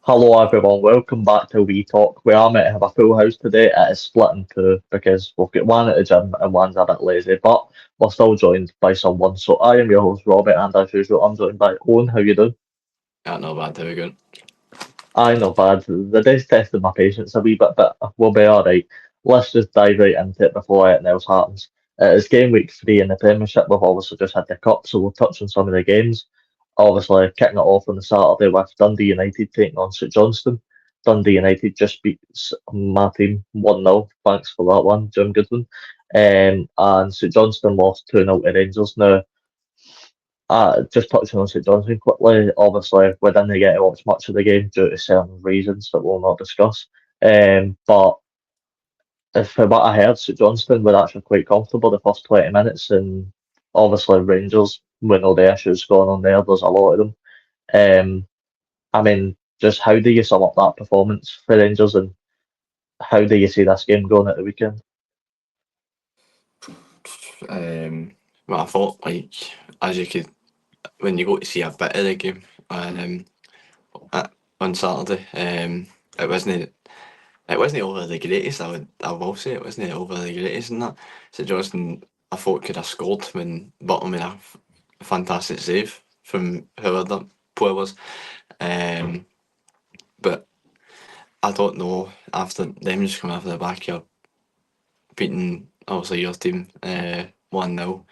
Hello everyone, welcome back to We Talk. We are meant to have a full house today. It is split in two because we've got one at the gym and one's a bit lazy, but we're still joined by someone. So I am your host Robbie, and as usual, I'm joined by Owen. How you doing? Yeah, not bad. How we going? I not bad. The day's tested my patience a wee bit, but we'll be alright. Let's just dive right into it before anything else happens. It's game week 3 in the Premiership. We've obviously just had the Cup, so we'll touch on some of the games. Obviously, kicking it off on the Saturday with Dundee United taking on St Johnstone. Dundee United just beat my team 1-0. Thanks for that one, Jim Goodwin. And St Johnstone lost 2-0 to Rangers. Now, just touching on St Johnstone quickly, obviously we didn't get to watch much of the game due to certain reasons that we'll not discuss. But if what I heard, St Johnstone were actually quite comfortable the first 20 minutes, and obviously Rangers, with all the issues going on there, there's a lot of them. Um, I mean, just how do you sum up that performance for Rangers, and how do you see this game going at the weekend? Well, I thought like as you could when you go to see a bit of the game and on Saturday, it wasn't over the greatest. I will say it wasn't over the greatest in that. St Johnstone, I thought could have scored when Button made a fantastic save from whoever that player was. Um, but I don't know after them just coming off the back here beating obviously your team 1-0.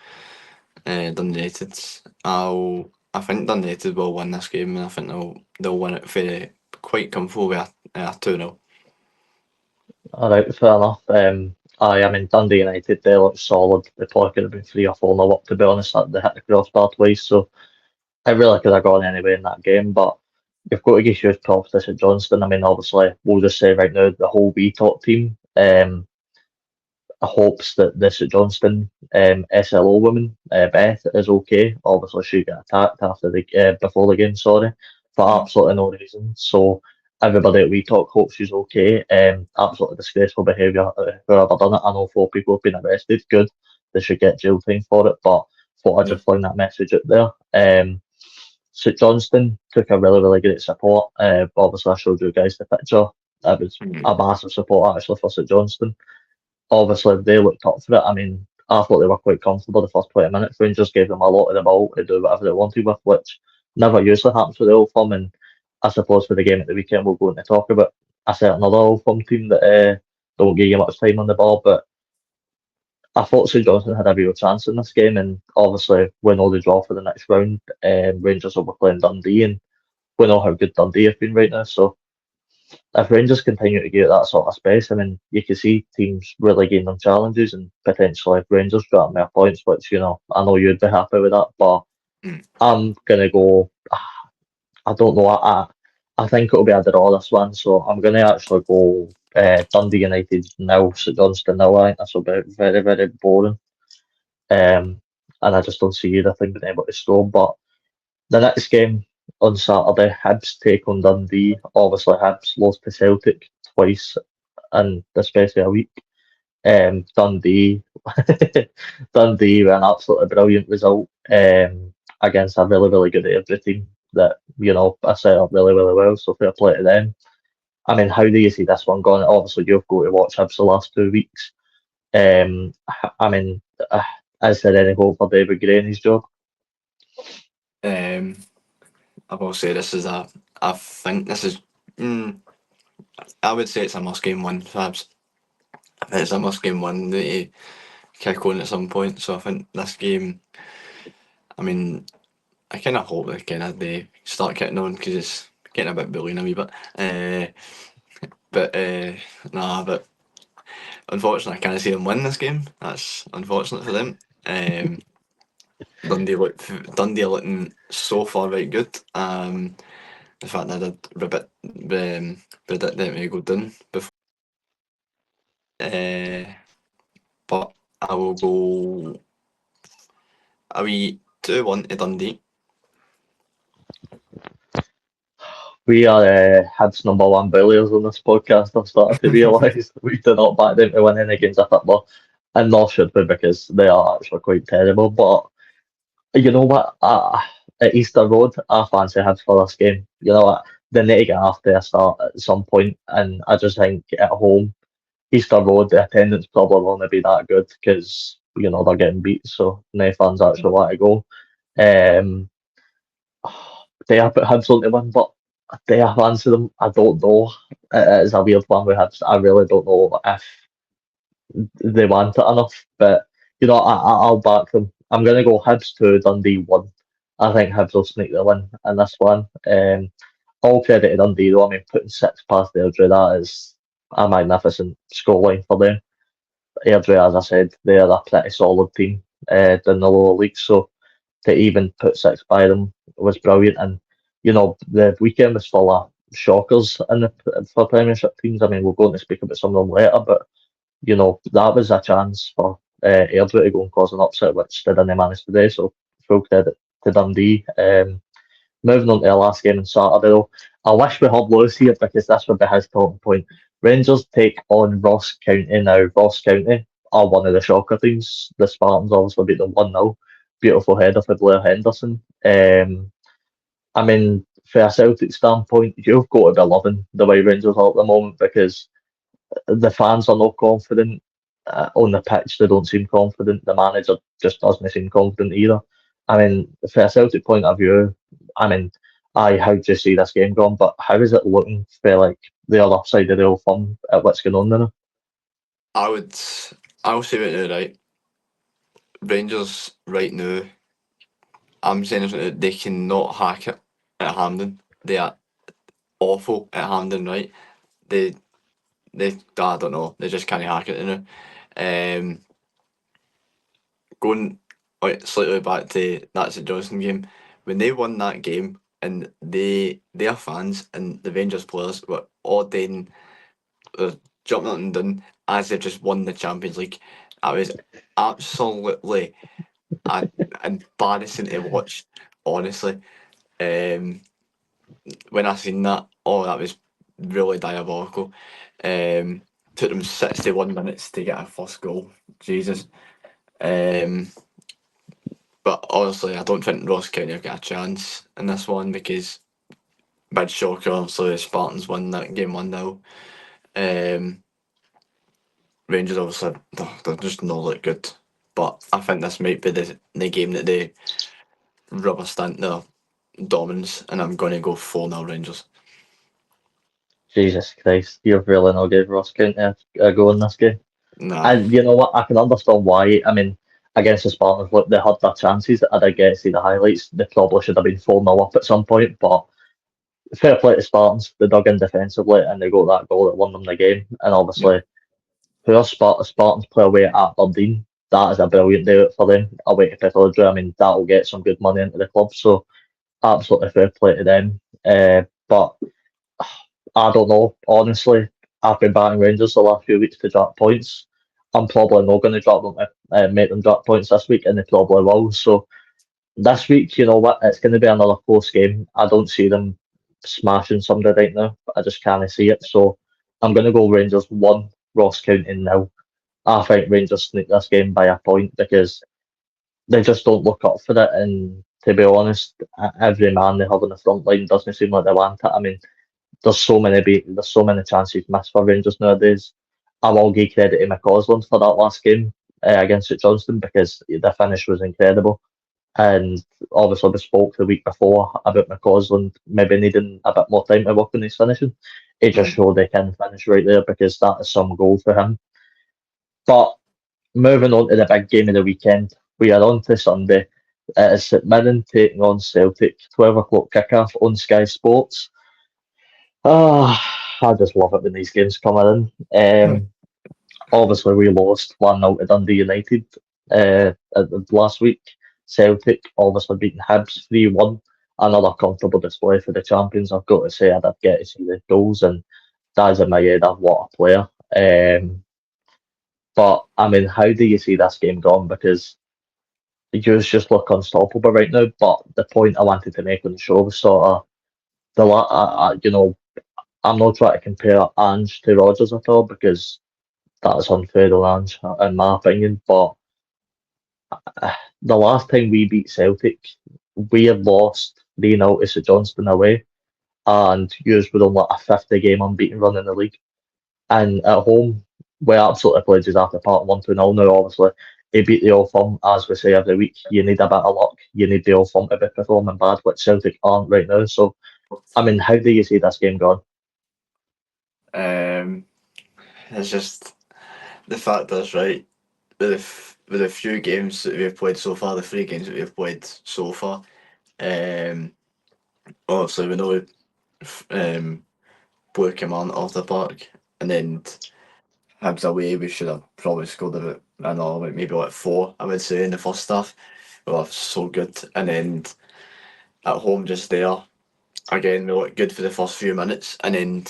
Dundee United. I think Dundee United will win this game, and I think they'll win it very quite comfortable with a 2-0. All right, fair enough. I mean, Dundee United, they look solid. They probably could have been 3 or 4 nil up, to be honest. They hit the crossbar twice, so it really could have gone anyway in that game. But you've got to give huge props to St Johnstone. I mean, obviously, we'll just say right now, the whole B top team hopes that the St Johnstone SLO woman, Beth, is okay. Obviously, she got attacked after the before the game, sorry, for Mm. absolutely no reason. So everybody at We Talk hopes she's okay. Absolutely disgraceful behaviour. Whoever done it, I know 4 people have been arrested. Good, they should get jail time for it. But thought I'd Yeah. just fling that message out there. St Johnston took a really, really great support. Obviously, I showed you guys the picture. It was Mhm. a massive support actually for St Johnston. Obviously, they looked up for it. I mean, I thought they were quite comfortable the first 20 minutes. Rangers gave them a lot of the ball to do whatever they wanted with, which never usually happens with the Old Firm. And I suppose for the game at the weekend, we're going to talk about a certain other Old Firm team that don't give you much time on the ball. But I thought St Johnson had a real chance in this game, and obviously we know the draw for the next round. Rangers will be playing Dundee, and we know how good Dundee have been right now. So if Rangers continue to get that sort of space, I mean, you can see teams really gaining them challenges, and potentially if Rangers drop more points, which I know you'd be happy with that, but Mm. I'm gonna go. I don't know. I think it'll be a draw this one, so I'm gonna actually go Dundee United nil, St Johnstone nil. I think this will be very, very boring. And I just don't see either thing being able to score. But the next game on Saturday, Hibs take on Dundee. Obviously, Hibs lost to Celtic twice in the space of a week. Dundee, Dundee were an absolutely brilliant result against a really, really good Airdrie team that are set up really, really well. So fair play to them. I mean, how do you see this one going? Obviously, you've got to watch Hibs the last 2 weeks. I mean, uh, is there any hope for David Gray in his job? Um, I will say this is a. I think this is. Mm, I would say it's a must game win, Fabs. I think it's a must game win to kick on at some point. So I think this game. I mean, I kind of hope they start kicking on because it's getting a bit bullying a wee bit. But nah, but unfortunately, I can't see them win this game. That's unfortunate for them. Um, Dundee are looking so far right good. The fact that I did predict them to go down before. Uh, but I will go a wee 2-1 to Dundee. We are Hibs number one bulliers on this podcast. I've started to realise we do not back them to win any games of football, and nor should we because they are actually quite terrible. But you know what? At Easter Road, I fancy Hibs for this game. You know what? they need to get after a start at some point, and I just think at home, Easter Road, the attendance probably will only be that good because they're getting beat, so no fans actually want to go. Um, they have put Hibs on to win, but they have answered them. I don't know. It is a weird one with Hibs. I really don't know if they want it enough, but I'll back them. I'm going to go Hibs 2, Dundee 1. I think Hibs will sneak the win in this one. All credit to Dundee though. I mean, putting 6 past Airdrie, that is a magnificent scoreline for them. Airdrie, as I said, they're a pretty solid team in the lower league, so to even put 6 by them was brilliant. And the weekend was full of shockers for Premiership teams. I mean, we're going to speak about some of them later, but that was a chance for Airdrie to go and cause an upset, which they didn't manage to do. So full credit to Dundee. Moving on to the last game on Saturday, though, I wish we had Lewis here because this would be his talking point. Rangers take on Ross County now. Ross County are one of the shocker teams. The Spartans obviously beat them 1-0. Beautiful header for Blair Henderson. I mean, from a Celtic standpoint, you've got to be loving the way Rangers are at the moment because the fans are not confident on the pitch. They don't seem confident. The manager just doesn't seem confident either. I mean, from a Celtic point of view, I mean, how do you see this game going? But how is it looking for like the other side of the old firm at what's going on now? I would say right now, right. Rangers right now, I'm saying that they cannot hack it at Hampden. They are awful at Hampden, right? They I don't know. They just can't hack it now. Um, Going slightly back to that St Johnstone game, when they won that game and their fans and the Rangers players were all doing, jumping up and down as they've just won the Champions League. That was absolutely embarrassing to watch, honestly. Um, when I seen that, that was really diabolical. Took them 61 minutes to get a first goal. Jesus. Um, but honestly, I don't think Ross County have got a chance in this one because big shocker, obviously the Spartans won that game 1-0. Rangers obviously they're just not look good. But I think this might be the game that they rubber stamp their dominance, and I'm going to go 4-0 Rangers. Jesus Christ, you've really not gave Ross County a go in this game. Nah. And you know what? I can understand why. I mean, against the Spartans, look, they had their chances. I did get to see the highlights. They probably should have been 4-0 up at some point, but fair play to Spartans. They dug in defensively and they got that goal that won them the game. And Yeah. obviously, whoever Spartans play away at Aberdeen, that is a brilliant day out for them. Away to Pittodrie, I mean, that'll get some good money into the club. So, absolutely fair play to them. But I don't know. Honestly, I've been batting Rangers the last few weeks to drop points. I'm probably not going to drop them, make them drop points this week, and they probably will. So this week, you know what? It's going to be another close game. I don't see them smashing somebody right now. I just can't see it. So I'm going to go Rangers 1, Ross County 0. I think Rangers sneak this game by a point because they just don't look up for it. And to be honest, every man they have on the front line doesn't seem like they want it. I mean, there's so many chances missed for Rangers nowadays. I will give credit to McCausland for that last game against St Johnstone because the finish was incredible. And obviously, we spoke the week before about McCausland maybe needing a bit more time to work on his finishing. It just Mhm. showed they can finish right there because that is some goal for him. But moving on to the big game of the weekend, we are on to Sunday. It is St Mirren taking on Celtic, 12 o'clock kickoff on Sky Sports. I just love it when these games come in. Obviously, we lost 1-0 to Dundee United last week. Celtic obviously beating Hibs 3-1. Another comfortable display for the champions. I've got to say, I did get to see the goals, and that's in my head of what a player. But I mean, how do you see this game going? Because the Jews just look unstoppable right now. But the point I wanted to make on the show was sort of I'm not trying to compare Ange to Rodgers at all because that's unfair on Ange, in my opinion. But the last time we beat Celtic, we had lost 3-0 to St Johnstone away. and yous were on like a 50 game unbeaten run in the league. And at home, we absolutely played us after part 1-0. Now, obviously, he beat the Old Firm, as we say every week. You need a bit of luck. You need the Old Firm to be performing bad, which Celtic aren't right now. So, I mean, how do you see this game going? It's just the fact is, right, with the few games that we've played so far, the 3 games that we've played so far, um, obviously we know um, Blue came on off the park, and then Hibs away, we should have probably scored about, I don't know, maybe like 4, I would say, in the first half. We were so good. And then at home just there, again, we looked good for the first few minutes. And then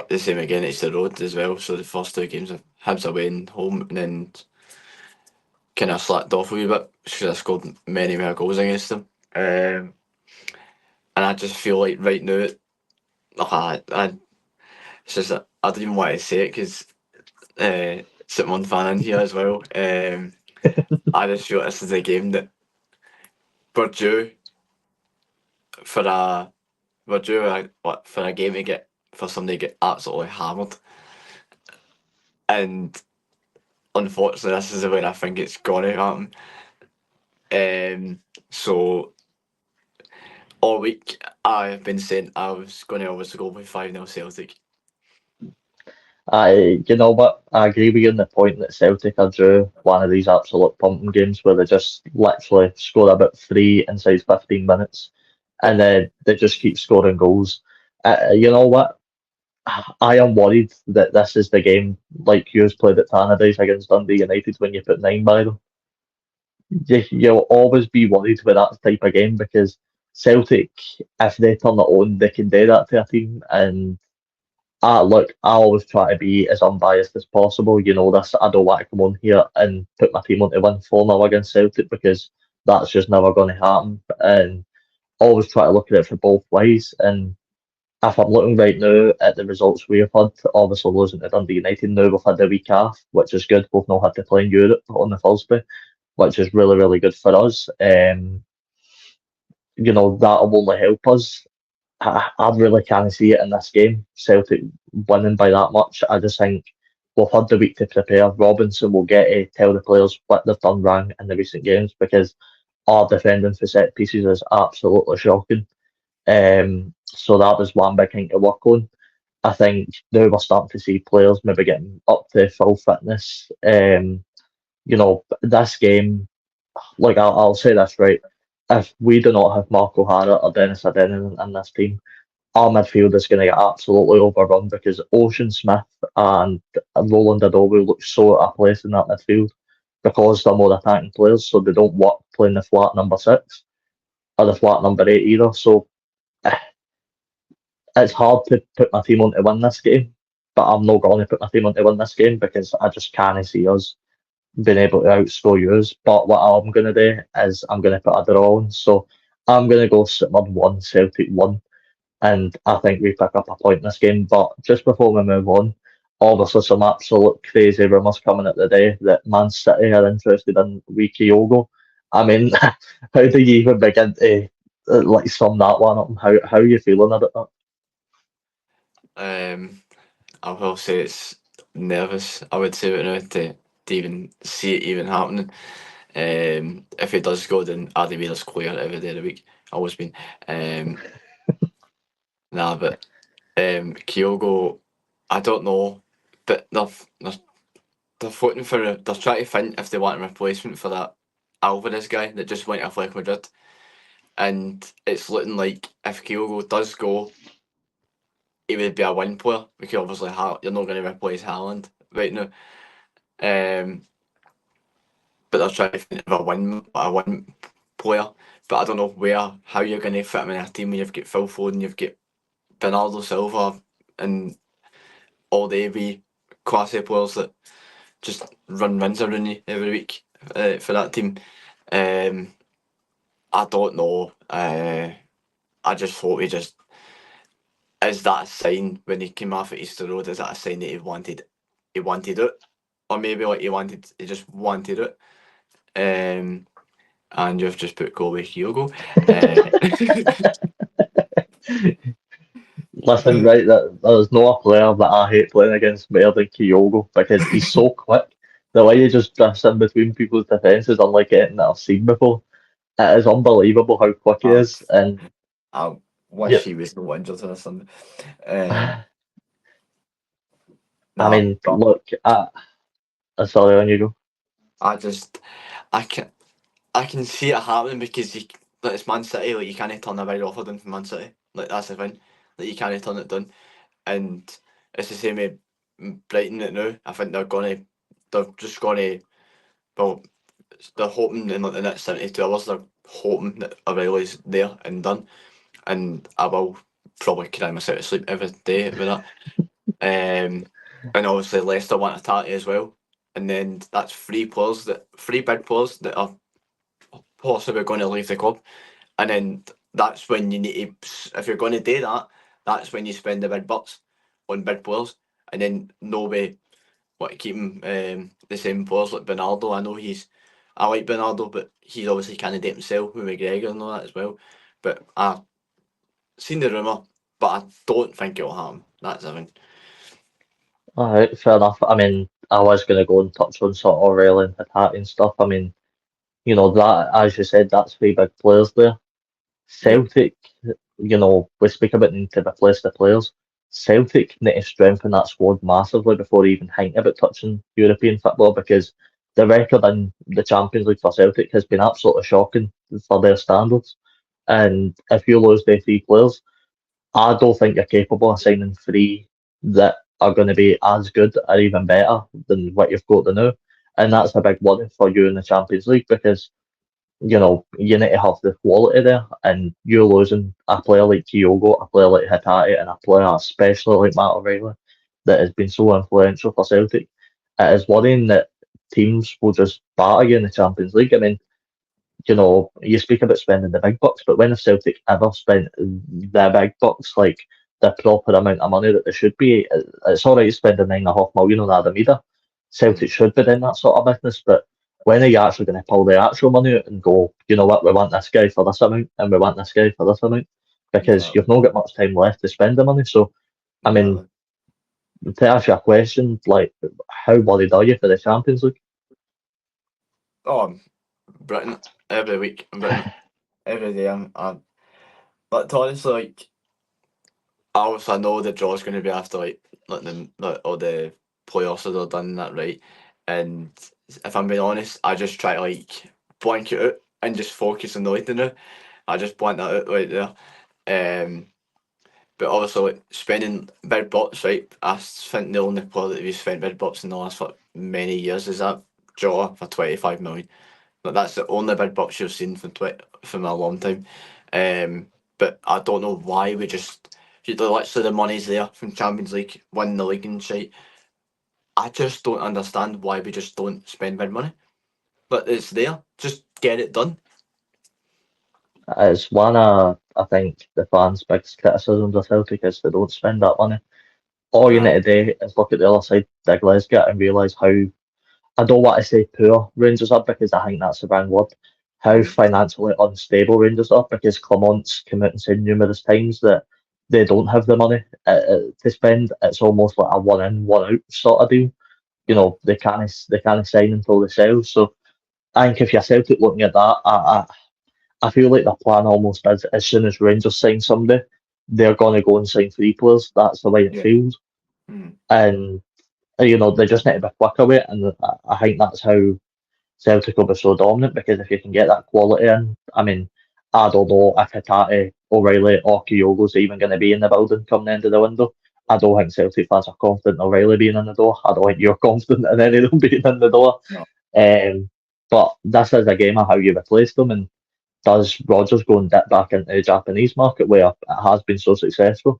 the same again, it's the road as well. So the first 2 games of Hibs away and home, and then kind of slacked off a wee bit. Should have scored many more goals against them. And I just feel like right now, it's just, I don't even want to say it because St Mon fan in here as well. I just feel this is a game that we're due for a for a game to get for somebody to get absolutely hammered, and unfortunately this is where I think it's gonna happen. So all week I've been saying I was going to always go with 5-0 Celtic. You know what? I agree with you on the point that Celtic are due one of these absolute pumping games where they just literally score about 3 inside 15 minutes and then they just keep scoring goals. You know what? I am worried that this is the game like yours played at Tannadice against Dundee United when you put 9 by them. You'll always be worried with that type of game because Celtic, if they turn it on, they can do that to a team. And look, I always try to be as unbiased as possible. You know this. I don't want to come on here and put my team on to win 4-0 against Celtic because that's just never going to happen. And always try to look at it for both ways. And if I'm looking right now at the results we have had, obviously losing to Dundee United now, we've had the week off, which is good. We've not had to play in Europe on the Thursday, which is really, really good for us. You know, that'll only help us. I really can't see it in this game. Celtic winning by that much. I just think we've had the week to prepare. Robinson will get to tell the players what they've done wrong in the recent games because our defending for set pieces is absolutely shocking. So that was one big thing to work on. I think now we're starting to see players maybe getting up to full fitness. You know, this game, like I'll say this right, if we do not have Mark O'Hara or Dennis Adenin in this team, our midfield is going to get absolutely overrun because Ocean Smith and Roland Adobe look so out of place in that midfield because they're more attacking players, so they don't work playing the flat number 6 or the flat number 8 either. So it's hard to put my team on to win this game, but I'm not going to put my team on to win this game because I just can't see us being able to outscore yours. But what I'm going to do is I'm going to put a draw on. So I'm going to go St 1, Celtic 1, and I think we pick up a point in this game. But just before we move on, obviously some absolute crazy rumours coming out today that Man City are interested in Kyogo. I mean, how do you even begin to like sum that one up? How are you feeling about that? I will say it's nervous, I would say right now, to even see it even happening. If it does go, then Adi Wheeler's clear every day of the week. Always been. Um, but Kyogo, I don't know, but they're floating for they're trying to find if they want a replacement for that Alvarez guy that just went to Athletic Madrid, and it's looking like if Kyogo does go, he would be a win player because obviously you're not going to replace Haaland right now. Um, but they're trying to find a win player. But I don't know how you're going to fit him in a team when you've got Phil Foden, you've got Bernardo Silva, and all the wee classy players that just run rings around you every week for that team. I don't know. I just thought is that a sign when he came off at Easter Road? Is that a sign that he wanted it, or maybe like he just wanted it? And you've just put Galway Kyogo. Listen, right, there's no a player that I hate playing against more than Kyogo because he's so quick. The way he just drifts in between people's defences, unlike anything that I've seen before. It is unbelievable how quick he Um, is. And I yeah, wish he was no injured on a Sunday. Um, I nah, mean, but look, sorry, on you go. I just I can I can see it happening because like it's Man City, like you can't turn a big offer down from Man City. Like that's the thing. Like you can't turn it down. And it's the same with Brighton right now. I think they're just gonna well they're hoping in like the next 72 hours they're hoping that O'Reilly's there and done. And I will probably cry myself to sleep every day with that. And obviously Leicester want a Tati as well. And then that's three big players that are possibly going to leave the club. And then that's when you need to, if you're going to do that, that's when you spend the big bucks on big players. And then nobody want to keep him the same players like Bernardo. I like Bernardo, but he's obviously candidate himself with McGregor and all that as well. But I seen the rumour, but I don't think it'll happen. That's the thing. All right, fair enough. I mean, I was going to go and touch on sort of O'Reilly and Hatate and stuff. I mean, that, as you said, that's three big players there. Yeah. Celtic, we speak about needing to replace the players. Celtic need to strengthen that squad massively before they even think about touching European football because the record in the Champions League for Celtic has been absolutely shocking for their standards. And if you lose their three players, I don't think you're capable of signing three that are going to be as good or even better than what you've got to now. And Yeah. that's a big worry for you in the Champions League because you need to have the quality there, and you're losing a player like Kyogo, a player like Hatate, and a player especially like Matt O'Reilly that has been so influential for Celtic. It is worrying that teams will just batter you in the Champions League. I mean, you speak about spending the big bucks, but when have Celtic ever spent the big bucks, like the proper amount of money that they should be? It's all right spending 9.5 million on Adam Ida. Celtic Mm, should be in that sort of business, but when are you actually going to pull the actual money out and go, you know what, we want this guy for this amount and we want this guy for this amount? Because exactly. you've not got much time left to spend the money. So, I mean, Exactly. to ask you a question, like, how worried are you for the Champions League? Oh, I'm Britain every week. I'm Britain every day. But honestly, like, obviously, I know the draw's going to be after like all the playoffs that are done that right. And if I'm being honest, I just try to like blank it out and just focus on the league now. I just blank that out right there. Um, but obviously, like, spending big bucks, right? I think the only player that we've spent big bucks in the last many years is that Jaw for 25 million. Like that's the only big bucks you've seen from a long time. But I don't know why we just literally the money's there from Champions League, win the league and shit. I just don't understand why we just don't spend big money. But it's there, just get it done. It's one of, I think, the fans' biggest criticisms of Celtic is they don't spend that money. All you Aye. need to do is look at the other side of the Glasgow and realise how, I don't want to say poor Rangers are because I think that's the wrong word, how Mm. financially unstable Rangers are because Clement's come out and said numerous times that they don't have the money to spend. It's almost like a one in, one out sort of deal. Aye. They can't sign until they sell. So I think if you're Celtic looking at that, I feel like the plan almost is as soon as Rangers sign somebody, they're going to go and sign three players. That's the way it Yeah. feels. Mm. And, they just need to be quicker with it. And I think that's how Celtic will be so dominant because if you can get that quality in, I mean, I don't know if Hatate, O'Reilly, or Kyogo's even going to be in the building come the end of the window. I don't think Celtic fans are confident in O'Reilly being in the door. I don't think you're confident in any of them being in the door. No. But this is a game of how you replace them. And does Rodgers go and dip back into the Japanese market where it has been so successful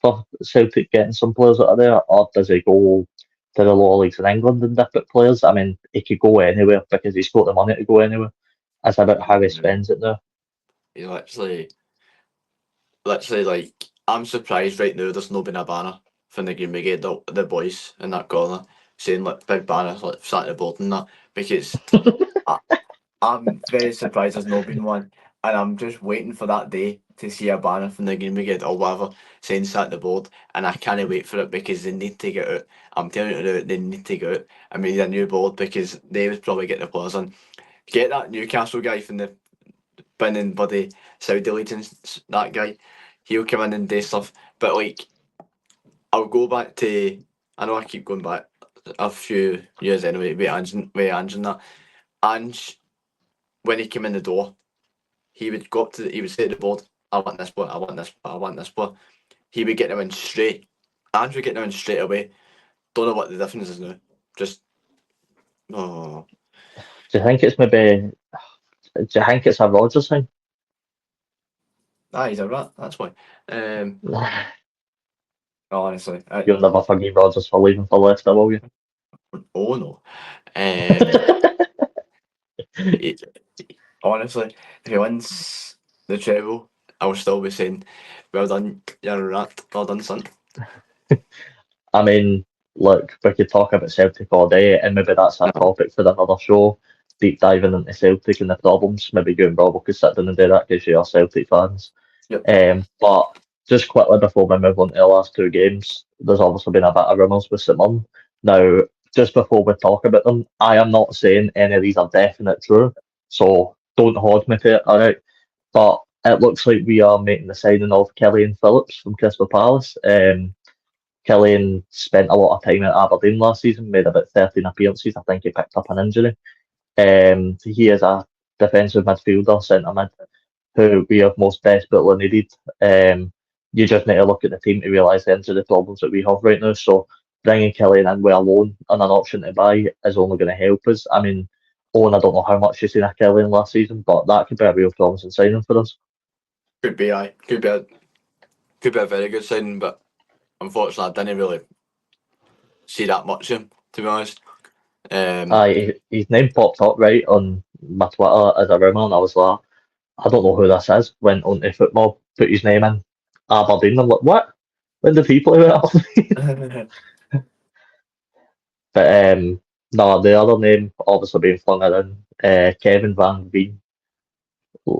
for Celtic getting some players out of there, or does he go to the lower leagues in England and dip at players? I mean, he could go anywhere because he's got the money to go anywhere. It's about how he Mm. spends it now. He literally like I'm surprised right now there's no been a banner from the game we get the boys in that corner saying like big banners like sat the board and that because I, I'm very surprised there's not been one. and I'm just waiting for that day to see a banner from the Game Brigade or whatever saying sat the board, and I can't wait for it because they need to get out. I'm telling you now, they need to get out. I mean, a new board because they would probably get the players on. Get that Newcastle guy from the binning bloody Saudi Legions, that guy. He'll come in and do stuff. But like, I'll go back to. I know I keep going back a few years anyway with Ange and that. Ange, when he came in the door, he would go up to he would say to the board, I want this player, I want this player, I want this player. He would get them in straight. Ange would get them in straight away. Don't know what the difference is now. Just oh Do you think it's maybe? Do you think it's a Rodgers thing? he's a rat, that's why. Honestly. You'll never forgive Rodgers for leaving for Leicester, will you? Oh no. Um it, honestly, if he wins the treble, I will still be saying, well done, you're a rat, well done, son. I mean, look, we could talk about Celtic all day, and maybe that's a topic for another show. Deep diving into Celtic and the problems. Maybe you and Rob could sit down and do that because you're Celtic fans. Yep. But just quickly before we move on to the last two games, there's obviously been a bit of rumours with St Mirren. Now, just before we talk about them, I am not saying any of these are definite true, so don't hold me to it, alright? But it looks like we are making the signing of Killian Phillips from Crystal Palace. Killian spent a lot of time at Aberdeen last season, made about 13 appearances. I think he picked up an injury. He is a defensive midfielder, centre mid, who we have most desperately needed. You just need to look at the team to realise the injury problems that we have right now. So bringing Killian in with a loan and an option to buy is only going to help us. I mean, Owen, I don't know how much you've seen of Killian last season, but that could be a real promising signing for us. Could be could be a very good signing, but unfortunately I didn't really see that much of him, to be honest. His name popped up right on my Twitter as a rumour, and I was like, I don't know who this is. Went onto football, put his name in Aberdeen. I'm like, what? When did he play with Aberdeen? But no, the other name obviously being flung around, Kevin Van Veen.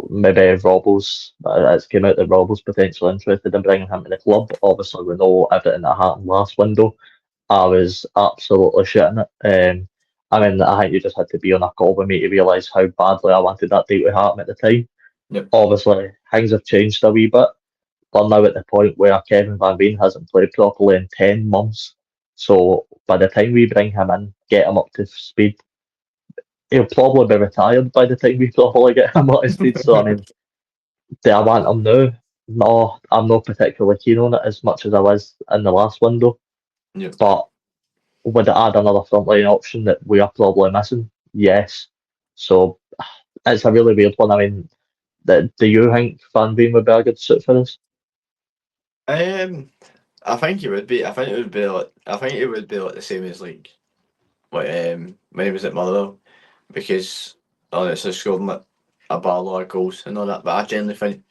Maybe Robbo's. It's came out that Robbo's potentially interested in bringing him to the club. Obviously, we know everything that happened last window. I was absolutely shitting it. I mean, I think you just had to be on a call with me to realise how badly I wanted that deal to happen at the time. Yep. Obviously, things have changed a wee bit. We're now at the point where Kevin Van Veen hasn't played properly in 10 months. So by the time we bring him in, get him up to speed, he'll probably be retired by the time we probably get him up to speed. So, I mean, do I want him now? No, I'm not particularly keen on it as much as I was in the last window. Yep. But would it add another frontline option that we are probably missing? Yes. So it's a really weird one. I mean, do you think Van Veen would be a good suit for this? I think it would be. I think it would be like. I think it would be like the same as like, what when he was at Motherwell, because honestly scored like a lot of goals and all that. But I generally think,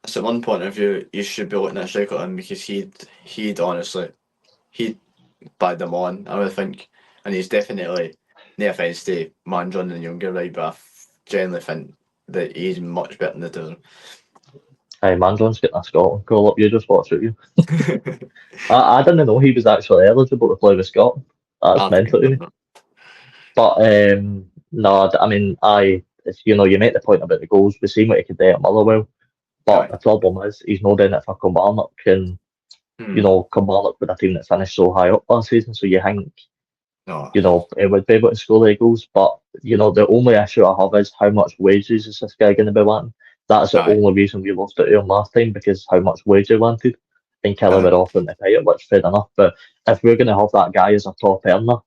at one point of view, you should be looking at a striker him because he'd honestly he'd bad them on. I would think, and he's definitely no offence to Mandron and younger, right? But I generally think that he's much better than the two of them. Hey, Mandron's getting a Scotland call up. You just watch it, you. I didn't know he was actually eligible to play with Scotland. That's mental to me. But no, I mean, you make the point about the goals. We've seen what he could do at Motherwell, but the problem is he's not doing it for Kilmarnock, and Kilmarnock with a team that finished so high up last season. So you think, it would be able to score the goals. But the only issue I have is how much wages is this guy going to be wanting? That's the only reason we lost it to him last time, because how much wage he wanted. And Kelly were offering to pay it, which fair enough. But if we're going to have that guy as a top earner,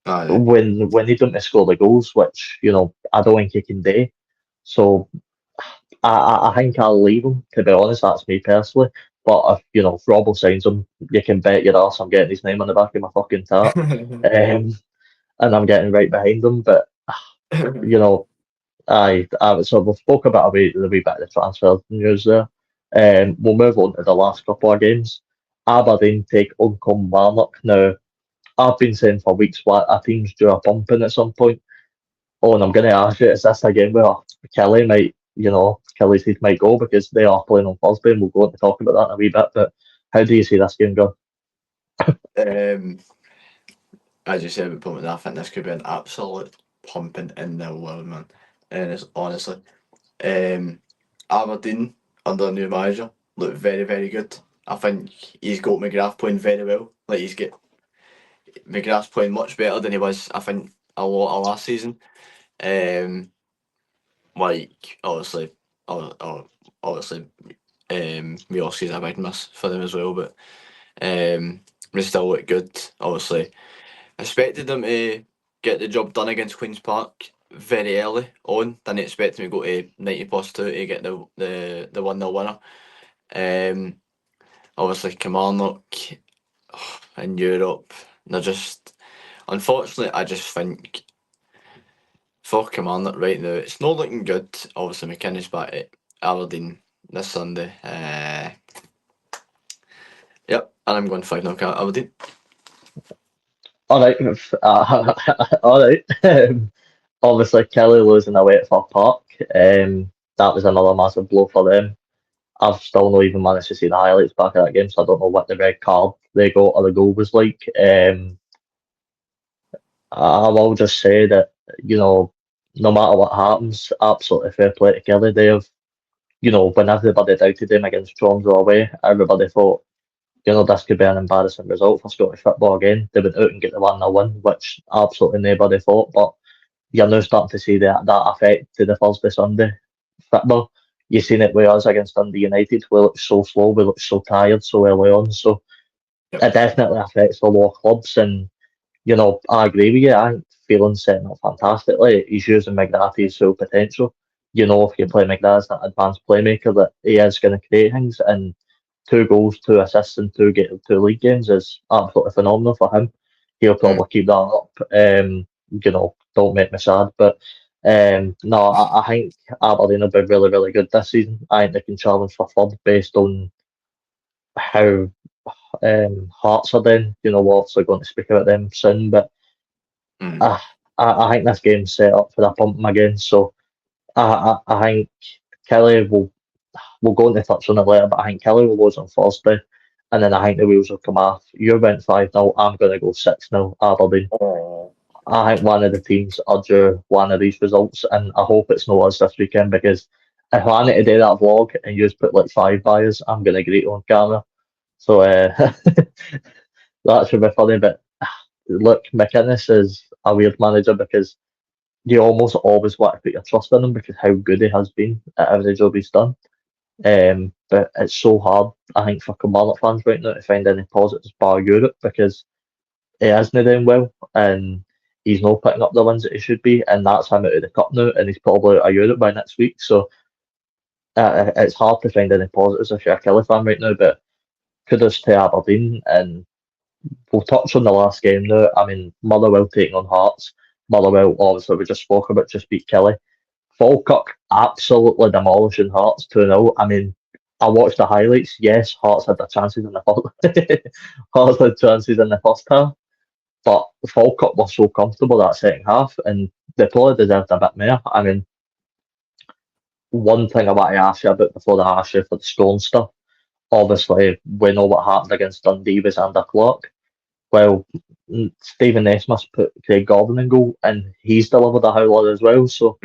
when they don't score the goals, which I don't think he can do, so I think I'll leave him. To be honest, that's me personally. But if Robbo signs him, you can bet your ass I'm getting his name on the back of my fucking tap, and I'm getting right behind him. But so we've spoke about the wee bit of the transfer news there. We'll move on to the last couple of games. Aberdeen take on Kilmarnock. Now, I've been saying for weeks what a team's due a pumping at some point. Oh, and I'm going to ask you, is this a game where Kelly might, Kelly's seat might go because they are playing on Thursday, and we'll go on to talk about that in a wee bit. But how do you see this game going? As you said about Plymouth, I think this could be an absolute pumping in the world, man. And it's honestly, Aberdeen under a new manager look very, very good. I think he's got McGrath playing very well. Like he's got McGrath's playing much better than he was, I think, a lot of last season. Like obviously, obviously, Miosky's a big miss for them as well, but they still look good. Obviously, I expected them to get the job done against Queens Park very early on. Didn't expect them to go to 90 plus 2 to get the 1-0 winner. Obviously, Kilmarnock in Europe, they're just. Unfortunately, I just think for Kilmarnock right now, it's not looking good. Obviously, McKinnon's back at Aberdeen this Sunday. Yep, and I'm going 5-0 Aberdeen. All right, all right. Obviously, Kelly losing away at Fir Park. That was another massive blow for them. I've still not even managed to see the highlights back of that game, so I don't know what the red card they got or the goal was like. I will just say that, no matter what happens, absolutely fair play to Kelly. When everybody doubted them against Tromsø away, everybody thought, this could be an embarrassing result for Scottish football again. They went out and get the 1-0 win, which absolutely nobody thought. But you're now starting to see that effect to the Thursday Sunday football. You've seen it with us against Dundee United. We look so slow, we look so tired so early on. So it definitely affects a lot of clubs. And, I agree with you. I think Phelan's setting up fantastically. He's using McGrath to his full potential. If you play McGrath as that advanced playmaker, that he is going to create things. And 2 goals, 2 assists, and two league games is absolutely phenomenal for him. He'll probably keep that up. Don't make me sad, but no, I think Aberdeen will be really, really good this season. I think they can challenge for third based on how Hearts are doing. We're obviously going to speak about them soon, but I think this game's set up for the pumping again. So I think Kelly we'll go into touch on it later, but I think Kelly will lose on Thursday, and then I think the wheels will come off. You went 5-0, I'm going to go 6-0 Aberdeen. I think one of the teams are due one of these results, and I hope it's not us this weekend because if I need to do that vlog and you just put like 5 by us, I'm going to greet on camera. So that should be funny. But look, McInnes is a weird manager because you almost always want to put your trust in him because how good he has been at every job he's done. But it's so hard, I think, for Kilmarnock fans right now to find any positives bar Europe because he isn't doing well and he's not picking up the wins that he should be, and that's him out of the cup now, and he's probably out of Europe by next week. So it's hard to find any positives if you're a Kelly fan right now. But kudos to Aberdeen, and we'll touch on the last game now. I mean, Motherwell taking on Hearts. Motherwell, obviously, we just spoke about, just beat Kelly. Falkirk absolutely demolishing Hearts 2-0. I mean, I watched the highlights. Yes, Hearts had their chances in the first. Hearts had chances in the first half, but Falkirk were so comfortable that second half, and they probably deserved a bit more. I mean, one thing I want to ask you about before I ask you for the scoring stuff. Obviously, we know what happened against Dundee was under Clark. Well, Stephen Naismith put Craig Gordon in goal, and he's delivered a howler as well. So,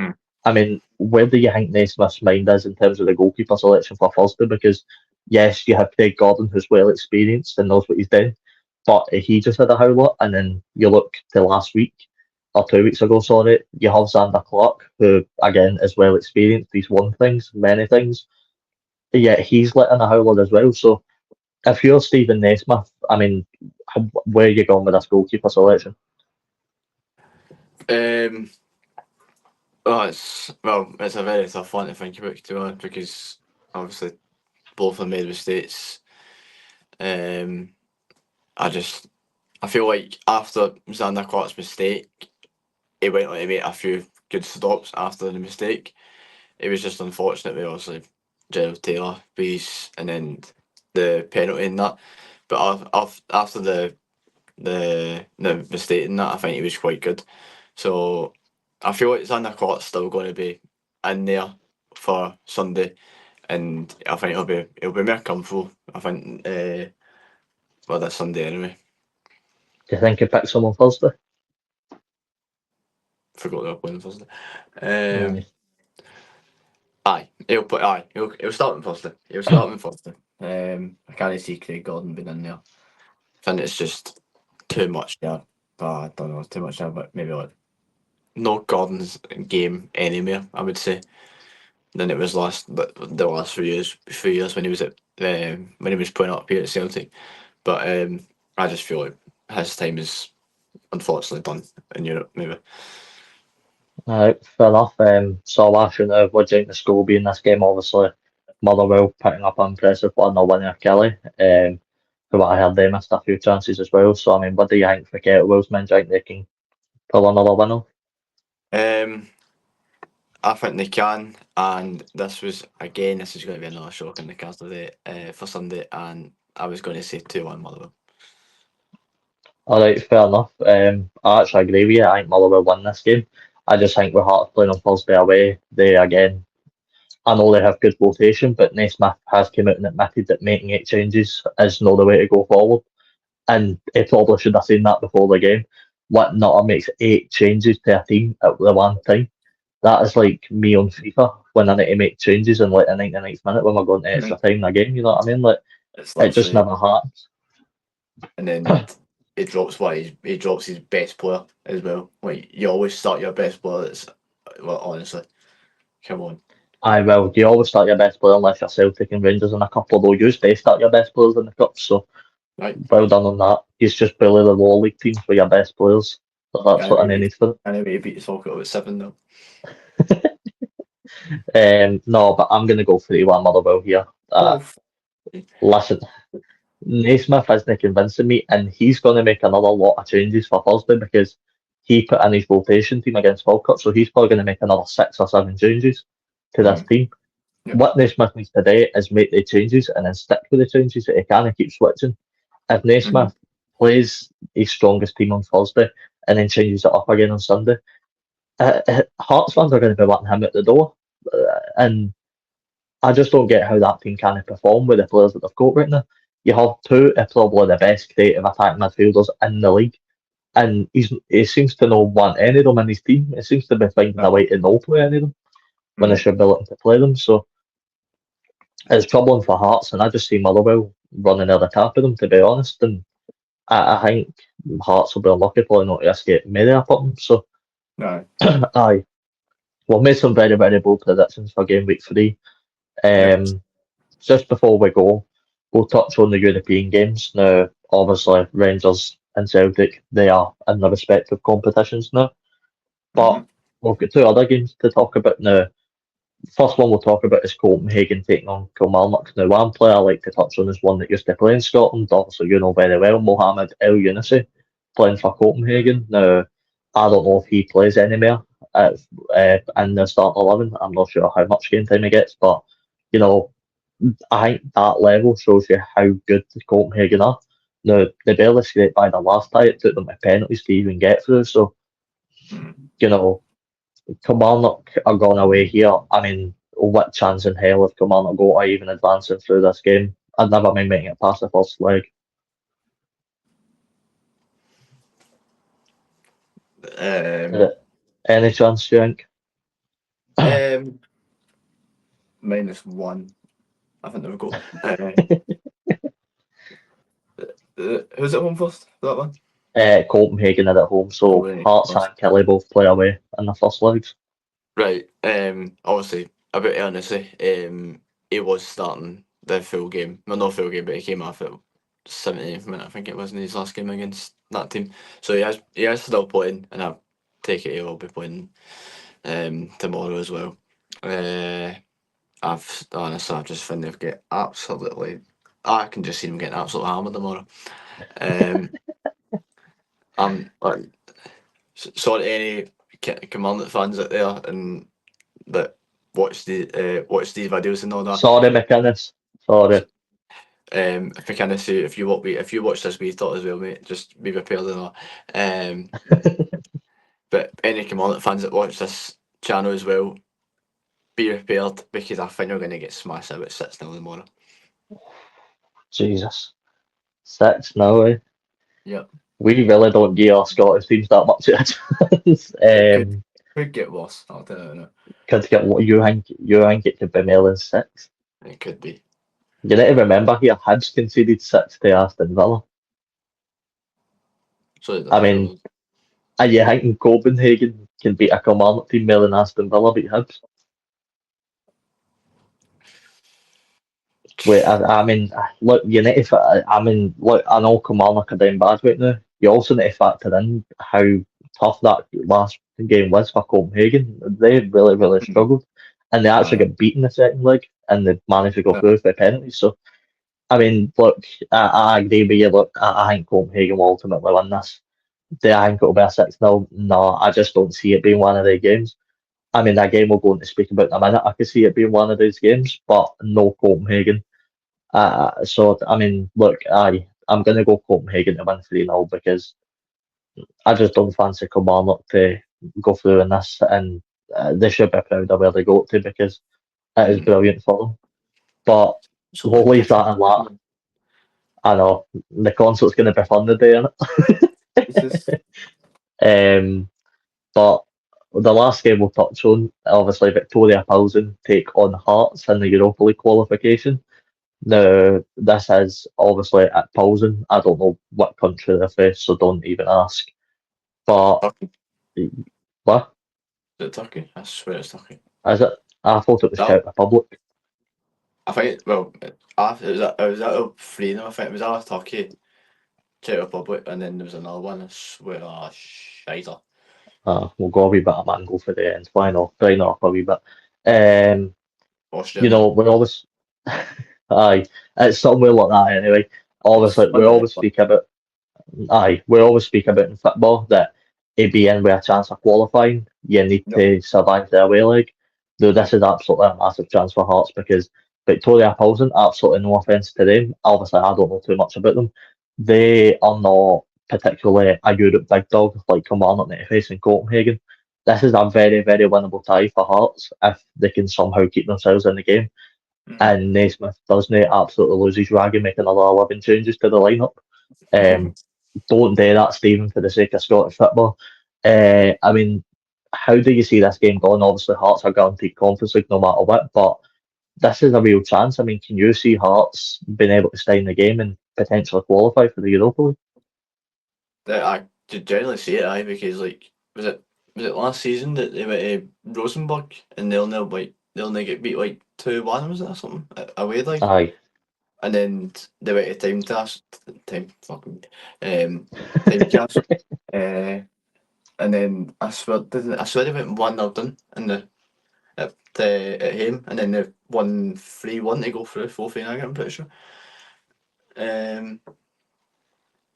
I mean, where do you think Naismith's mind is in terms of the goalkeeper selection for Thursday? Because, yes, you have Craig Gordon, who's well experienced and knows what he's doing, but he just had a howler. And then you look to last week, or 2 weeks ago, sorry, you have Xander Clark, who, again, is well experienced. He's won things, many things, yet he's letting a howler as well. So, if you're Stephen Naismith, I mean, where are you going with this goalkeeper selection? It's a very tough one to think about, to be honest, because obviously both of them made mistakes. I feel like after Xander Clark's mistake, he went on to make a few good stops after the mistake. It was just unfortunate with obviously Gerald Taylor piece and then the penalty in that. But after the mistake in that, I think he was quite good. So I feel like Zandercott's still going to be in there for Sunday, and I think it'll be more comfortable. I think this Sunday anyway. Do you think he picks him on Thursday? Forgot they were playing Thursday. Nice. He'll start on Thursday. He'll start on Thursday. I can't see Craig Gordon being in there. I think it's just too much there. I don't know, too much there, but maybe like not Gordon's game anymore, I would say, than it was the last few years when he was when he was playing up here at Celtic. But I just feel like his time is unfortunately done in Europe, maybe. Fair enough. So last year now, what do you think the score will be in this game? Obviously, Motherwell picking up an impressive 1-0 win at Kelly. From what I heard, they missed a few chances as well. So, I mean, what do you think for Kettlewell's men? Do you think they can pull another win off? I think they can, and this is going to be another shock in the cast of the for Sunday, and I was going to say 2-1 Motherwell. All right, fair enough. I actually agree with you. I think Motherwell win this game. I just think with Hearts playing on Thursday away, I know they have good rotation, but Naismith has come out and admitted that making 8 changes is not the way to go forward. And he probably should have seen that before the game. What Nutter makes 8 changes to a team at the one time. That is like me on FIFA when I need to make changes in like the 99th minute when we're going to extra time in a game. You know what I mean? Like It's it just never happens. And then he drops he drops his best player as well. Like you always start your best player. Honestly, come on. I will. You always start your best player unless you're Celtic and Rangers and a couple of those. You stay start your best players in the cup. So Right. well done on that. He's just bully the lower league teams for your best players. So that's what I need for it. Anyway, he beat his Falkirk with 7 though. No, but I'm going to go 3-1 Motherwell here. Listen, Naismith isn't convincing me, and he's going to make another lot of changes for Thursday because he put in his rotation team against Falkirk, so he's probably going to make another 6 or 7 changes to this team. Yep. What Naismith needs today is make the changes and then stick with the changes. He can't keep switching. If Naismith plays his strongest team on Thursday and then changes it up again on Sunday, Hearts fans are going to be wanting him at the door. And I just don't get how that team can perform with the players that they've got right now. You have two of probably the best creative attacking midfielders in the league, and he seems to not want any of them in his team. He seems to be finding a way to not play any of them when they should be looking to play them. So it's troubling for Hearts, and I just see Motherwell running out the top of them, to be honest. And I think Hearts will be unlucky probably not to escape many up them. So aye, we'll make some very, very bold predictions for game week 3. Just before we go, we'll touch on the European games. Now, obviously, Rangers and Celtic, they are in their respective competitions now. But we've got 2 other games to talk about now. First one we'll talk about is Copenhagen taking on Kilmarnock. Now, one player I like to touch on is one that used to play in Scotland. Obviously, you know very well, Mohamed El Younousi, playing for Copenhagen. Now, I don't know if he plays anymore in the starting 11. I'm not sure how much game time he gets, but, you know, I think that level shows you how good the Copenhagen are. Now, they barely scraped by the last tie. It took them to penalties to even get through. So, you know, Kilmarnock are going away here. I mean, what chance in hell have Kilmarnock got of even advancing through this game? I'd never mind making it past the first leg. Any chance, do you think? -1. I think they've got. Who's at home first for that one? Copenhagen are at home, so Hearts and Kelly both play away in the first legs. Right. Obviously, about Ernest, he was starting the full game. Well, not full game, but he came off at 70th minute, I think it was, in his last game against that team. So he is still playing, and I take it he will be playing tomorrow as well. I've just think they've got absolutely. I can just see them getting absolutely hammered tomorrow. I'm sorry to any Kilmarnock fans out there and that watch these videos and all that. Sorry, McInnes. Sorry. McInnes, if you watch this, we thought as well, mate. Just be prepared and all. But any Kilmarnock fans that watch this channel as well, be prepared because I think we're going to get smashed out at 6-0 tomorrow. Jesus. 6-0, eh? Yep. We really don't give our Scottish teams that much of a chance. It could get worse, I'll tell you now. Could get what you think it could be more than 6? It could be. You need to remember here, Hibs conceded 6 to Aston Villa. So I mean, are you thinking Copenhagen can beat a Kilmarnock team more than Aston Villa beat Hibs? Wait, I mean, look, you need to. I mean, look, I know Kilmarnock are doing bad right now. You also need to factor in how tough that last game was for Copenhagen. They really, really struggled, and they actually got beaten the second leg, and they managed to go through by penalties. So, I mean, look, I agree with you. Look, I think Copenhagen will ultimately win this. Do I think it'll be a 6-0? No, I just don't see it being one of their games. I mean, that game we'll go on to speak about in a minute. I could see it being one of those games, but no Copenhagen. So, I mean, look, I'm going to go Copenhagen to win 3-0 because I just don't fancy Kilmarnock to go through in this, and they should be proud of where they go to because it is brilliant for them. But we'll leave that in that. I know, the concert's going to be fun today, isn't it? But the last game we'll touch on, obviously Victoria Pilsen take on Hearts in the Europa League qualification. Now, this is obviously at Pilsen. I don't know what country they're from, so don't even ask. But, Turkey. what? Is it Turkey? I swear it's Turkey. Is it? I thought it was Czech Republic. I think, well, it was out of 3 I think it was out of Turkey, Czech Republic, and then there was another one, I swear, Shizer. We'll go a wee bit of mango for the end. Why not? Brighten up a wee bit. Austria. You know, we're always... Aye, it's somewhere like that anyway. Obviously, we always speak about... Aye, we always speak about in football that to be in with a chance of qualifying, you need to survive the away leg. Though this is absolutely a massive chance for Hearts because Victoria Pilsen, absolutely no offence to them. Obviously, I don't know too much about them. They are not particularly a Europe big dog like Kilmarnock that face in Copenhagen. This is a very, very winnable tie for Hearts if they can somehow keep themselves in the game. And Naismith doesn't absolutely lose his rag and make another 11 changes to the lineup. Don't do that, Stephen, for the sake of Scottish football. I mean, how do you see this game going? Obviously, Hearts are guaranteed Conference League no matter what, but this is a real chance. I mean, can you see Hearts being able to stay in the game and potentially qualify for the Europa League? I generally see it, because like was it last season that they went to Rosenborg and they only get beat like 2-1, was it, or something away like? Aye. And then they went to time castle. And then I swear they went 1-0 done in the at home, and then they won 3-1 to go through 4th I'm pretty sure.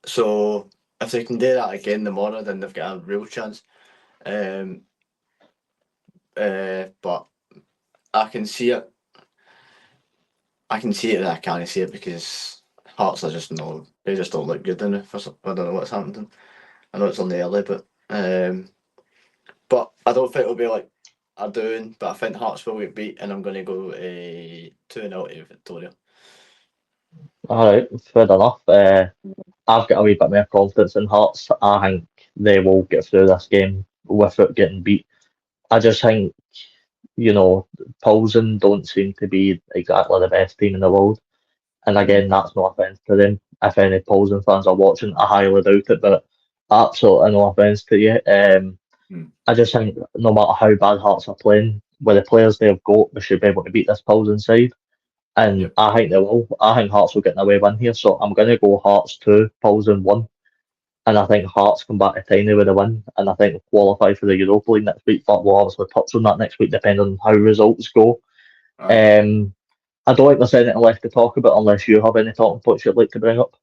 So if they can do that again tomorrow, then they've got a real chance. But I can see it. I can see it, and I can't see it because Hearts are just no. They just don't look good in it. I don't know what's happening. I know it's only early, but I don't think it'll be like I'm doing. But I think Hearts will get beat, and I'm going to go 2-0 to Victoria. All right, fair enough. I've got a wee bit more confidence in Hearts. I think they will get through this game without getting beat. I just think, Pilsen don't seem to be exactly the best team in the world. And again, that's no offence to them. If any Pilsen fans are watching, I highly doubt it, but absolutely no offence to you. I just think no matter how bad Hearts are playing, with the players they've got, they should be able to beat this Pilsen side. And I think they will. I think Hearts will get an away win here, so I'm going to go Hearts 2, Pilsen 1. And I think Hearts come back to Tiny with a win, and I think they'll qualify for the Europa League next week. But we'll obviously touch on that next week, depending on how results go. I don't think there's anything left to talk about unless you have any talking points you'd like to bring up.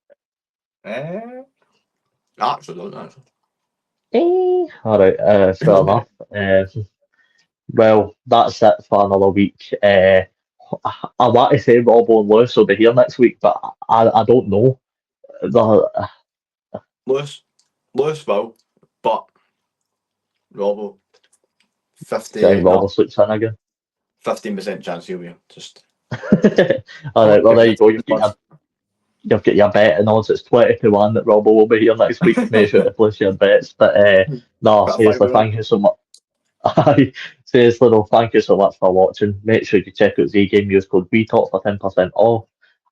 Actually, don't. All right, fair enough. Well, that's it for another week. I want to say Robbo and Lewis will be here next week, but I don't know. Lewis will, but Robbo, Do you think 50, Rob no, will switch in again? 15% chance he'll be just. Alright, well there you go. Much. You've got your betting odds. It's 20-1 that Robbo will be here next week. Make sure to place your bets. But no, Got a 5 seriously, to 1. thank you so much. Aye, seriously though, thank you so much for watching. Make sure you check out Z Game. Use code WeTalk for 10% off.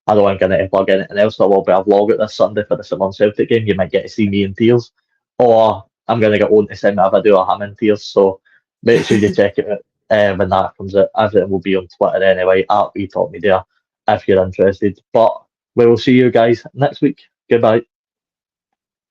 I don't think I need to plug anything else. There will be a vlog out this Sunday for the St Celtic game. You might get to see me in tears, or I'm going to get Owen to send me a video of him in tears. So make sure you check it out when that comes out. Everything will be on Twitter anyway, at WeTalk Media, if you're interested. But we will see you guys next week. Goodbye.